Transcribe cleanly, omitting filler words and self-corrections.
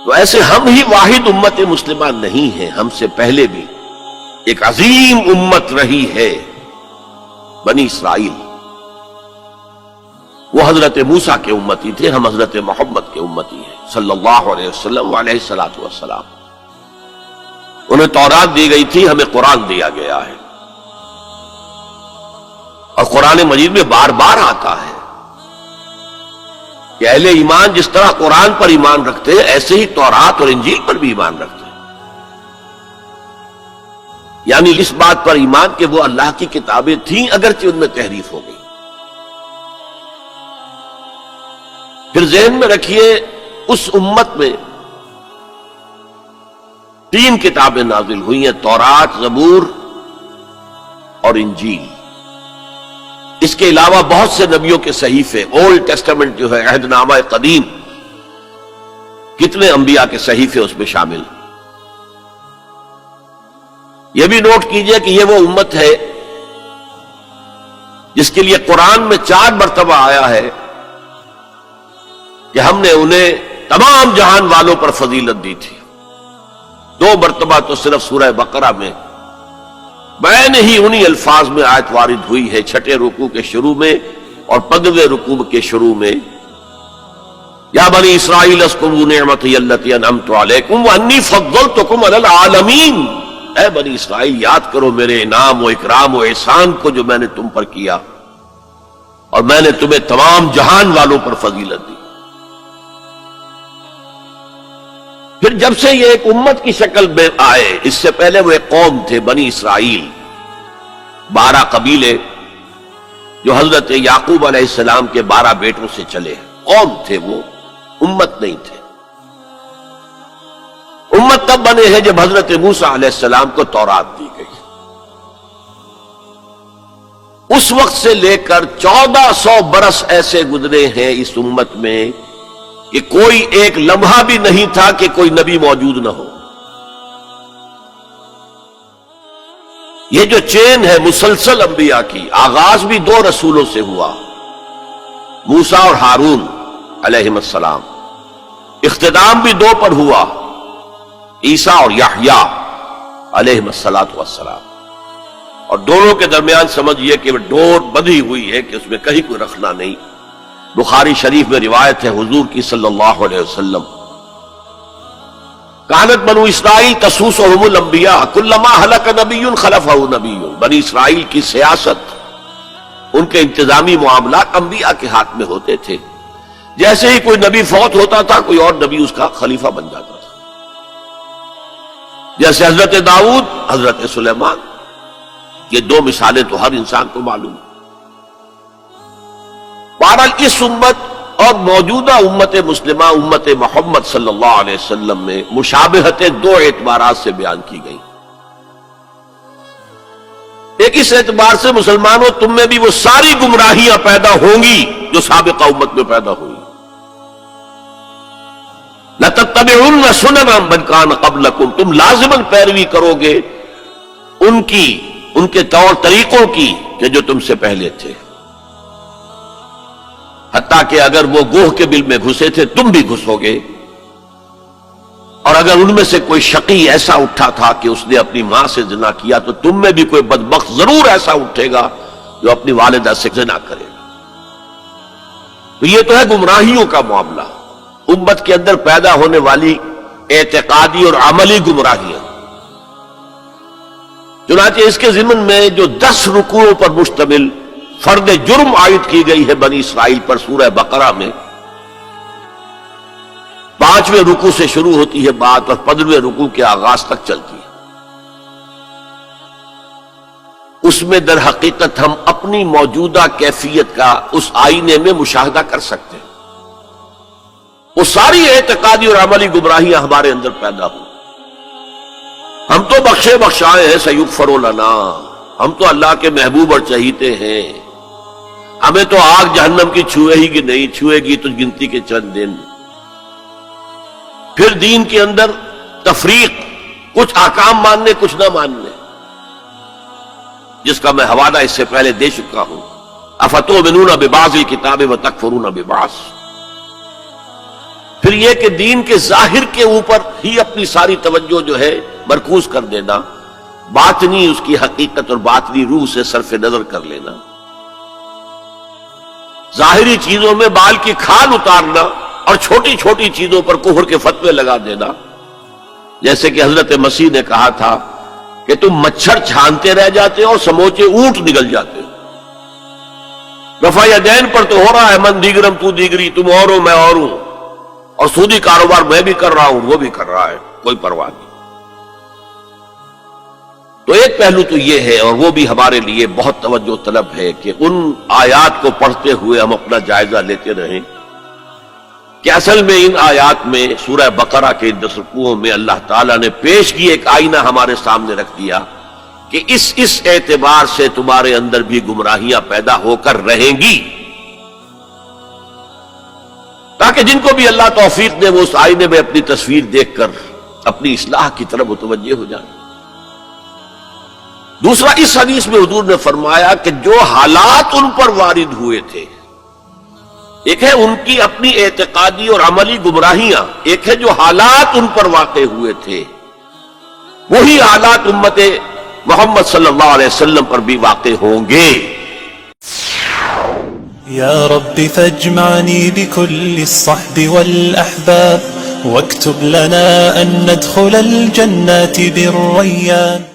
تو ایسے ہم ہی واحد امت مسلمہ نہیں ہیں، ہم سے پہلے بھی ایک عظیم امت رہی ہے بنی اسرائیل. وہ حضرت موسیٰ کے امتی تھے، ہم حضرت محمد کے امتی ہیں صلی اللہ علیہ وسلم علیہ الصلوۃ والسلام. انہیں تورات دی گئی تھی، ہمیں قرآن دیا گیا ہے، اور قرآن مجید میں بار بار آتا ہے کہ اہل ایمان جس طرح قرآن پر ایمان رکھتے ہیں ایسے ہی تورات اور انجیل پر بھی ایمان رکھتے ہیں. یعنی اس بات پر ایمان کہ وہ اللہ کی کتابیں تھیں اگرچہ ان میں تحریف ہو گئی. پھر ذہن میں رکھیے اس امت میں 3 کتابیں نازل ہوئی ہیں، تورات، زبور اور انجیل. اس کے علاوہ بہت سے نبیوں کے صحیفے، اولڈ ٹیسٹمنٹ جو ہے، عہد نامہ قدیم، کتنے انبیاء کے صحیفے اس میں شامل. یہ بھی نوٹ کیجئے کہ یہ وہ امت ہے جس کے لیے قرآن میں 4 مرتبہ آیا ہے کہ ہم نے انہیں تمام جہان والوں پر فضیلت دی تھی. 2 مرتبہ تو صرف سورہ بقرہ میں بین ہی انہی الفاظ میں آیت وارد ہوئی ہے، 6 رکوع کے شروع میں اور 15ویں رکوع کے شروع میں. یا بنی اسرائیل اذکروا نعمتی التی انعمت علیکم وانی فضلتکم علی العالمین. اے بنی اسرائیل یاد کرو میرے انعام و اکرام و احسان کو جو میں نے تم پر کیا، اور میں نے تمہیں تمام جہان والوں پر فضیلت دی. پھر جب سے یہ ایک امت کی شکل میں آئے، اس سے پہلے وہ ایک قوم تھے بنی اسرائیل، 12 قبیلے جو حضرت یعقوب علیہ السلام کے 12 بیٹوں سے چلے. قوم تھے وہ، امت نہیں تھے. امت تب بنے ہیں جب حضرت موسیٰ علیہ السلام کو تورات دی گئی. اس وقت سے لے کر 1400 برس ایسے گزرے ہیں اس امت میں کہ کوئی ایک لمحہ بھی نہیں تھا کہ کوئی نبی موجود نہ ہو. یہ جو چین ہے مسلسل انبیاء کی، آغاز بھی 2 رسولوں سے ہوا، موسیٰ اور ہارون علیہم السلام. اختتام بھی 2 پر ہوا، عیسیٰ اور یحییٰ علیہم السلام. اور دونوں کے درمیان سمجھئے کہ ڈور بندھی ہوئی ہے کہ اس میں کہیں کوئی رکھنا نہیں. بخاری شریف میں روایت ہے حضور کی صلی اللہ علیہ وسلم، کانت بنو اسرائیل تسوسهم الانبیاء کلما ہلک نبی خلفہ نبی. بنی اسرائیل کی سیاست، ان کے انتظامی معاملات انبیاء کے ہاتھ میں ہوتے تھے. جیسے ہی کوئی نبی فوت ہوتا تھا کوئی اور نبی اس کا خلیفہ بن جاتا تھا. جیسے حضرت داؤد، حضرت سلیمان، یہ 2 مثالیں تو ہر انسان کو معلوم ہیں. بہرحال اس امت اور موجودہ امت مسلمہ امت محمد صلی اللہ علیہ وسلم میں مشابہتیں 2 اعتبارات سے بیان کی گئی. ایک اس اعتبار سے مسلمانوں تم میں بھی وہ ساری گمراہیاں پیدا ہوں گی جو سابقہ امت میں پیدا ہوئی. لَتَتَّبِعُنَّ سُنَنَ مَنْ كَانَ قَبْلَكُمْ، تم لازماً پیروی کرو گے ان کے طور طریقوں کی کہ جو تم سے پہلے تھے. حتیٰ کہ اگر وہ گوہ کے بل میں گھسے تھے تم بھی گھسو گے. اور اگر ان میں سے کوئی شقی ایسا اٹھا تھا کہ اس نے اپنی ماں سے زنا کیا تو تم میں بھی کوئی بدبخت ضرور ایسا اٹھے گا جو اپنی والدہ سے زنا کرے گا. تو یہ تو ہے گمراہیوں کا معاملہ، امت کے اندر پیدا ہونے والی اعتقادی اور عملی گمراہیاں. چنانچہ اس کے ضمن میں جو 10 رکوعوں پر مشتمل فرد جرم عائد کی گئی ہے بنی اسرائیل پر سورہ بقرہ میں، 5ویں رکوع سے شروع ہوتی ہے بات اور 15ویں رکوع کے آغاز تک چلتی ہے. اس میں در حقیقت ہم اپنی موجودہ کیفیت کا اس آئینے میں مشاہدہ کر سکتے ہیں. وہ ساری اعتقادی اور عملی گمراہیاں ہمارے اندر پیدا ہوں. ہم تو بخشے بخشائے ہیں، سیغفر لنا، ہم تو اللہ کے محبوب اور چہیتے ہیں، ہمیں تو آگ جہنم کی چھوئے ہی کہ نہیں، چھوئے گی تو گنتی کے چند دن. پھر دین کے اندر تفریق، کچھ احکام ماننے کچھ نہ ماننے، جس کا میں حوالہ اس سے پہلے دے چکا ہوں. افتؤمنون ببعض الکتاب وتکفرون ببعض. پھر یہ کہ دین کے ظاہر کے اوپر ہی اپنی ساری توجہ جو ہے مرکوز کر دینا، باطنی اس کی حقیقت اور باطنی روح سے صرف نظر کر لینا، ظاہری چیزوں میں بال کی کھال اتارنا اور چھوٹی چھوٹی چیزوں پر کفر کے فتوے لگا دینا، جیسے کہ حضرت مسیح نے کہا تھا کہ تم مچھر چھانتے رہ جاتے ہو اور سموچے اونٹ نگل جاتے ہو۔ رفع یدین پر تو ہو رہا ہے من دیگرم تو دیگری، تم اور ہو میں اور ہوں، اور سودی کاروبار میں بھی کر رہا ہوں وہ بھی کر رہا ہے، کوئی پرواہ نہیں۔ تو ایک پہلو تو یہ ہے، اور وہ بھی ہمارے لیے بہت توجہ طلب ہے کہ ان آیات کو پڑھتے ہوئے ہم اپنا جائزہ لیتے رہیں کہ اصل میں ان آیات میں سورہ بقرہ کے 10 رکوعوں میں اللہ تعالیٰ نے پیش کی ایک آئینہ ہمارے سامنے رکھ دیا کہ اس اعتبار سے تمہارے اندر بھی گمراہیاں پیدا ہو کر رہیں گی، تاکہ جن کو بھی اللہ توفیق دے وہ اس آئینے میں اپنی تصویر دیکھ کر اپنی اصلاح کی طرف متوجہ ہو جائیں۔ دوسرا، اس حدیث میں حضور نے فرمایا کہ جو حالات ان پر وارد ہوئے تھے، ایک ہے ان کی اپنی اعتقادی اور عملی گمراہیاں، ایک ہے جو حالات ان پر واقع ہوئے تھے، وہی حالات امت محمد صلی اللہ علیہ وسلم پر بھی واقع ہوں گے۔ یا رب فاجمعنی بكل الصحب والأحباب واكتب لنا أن ندخل الجنات بالريان۔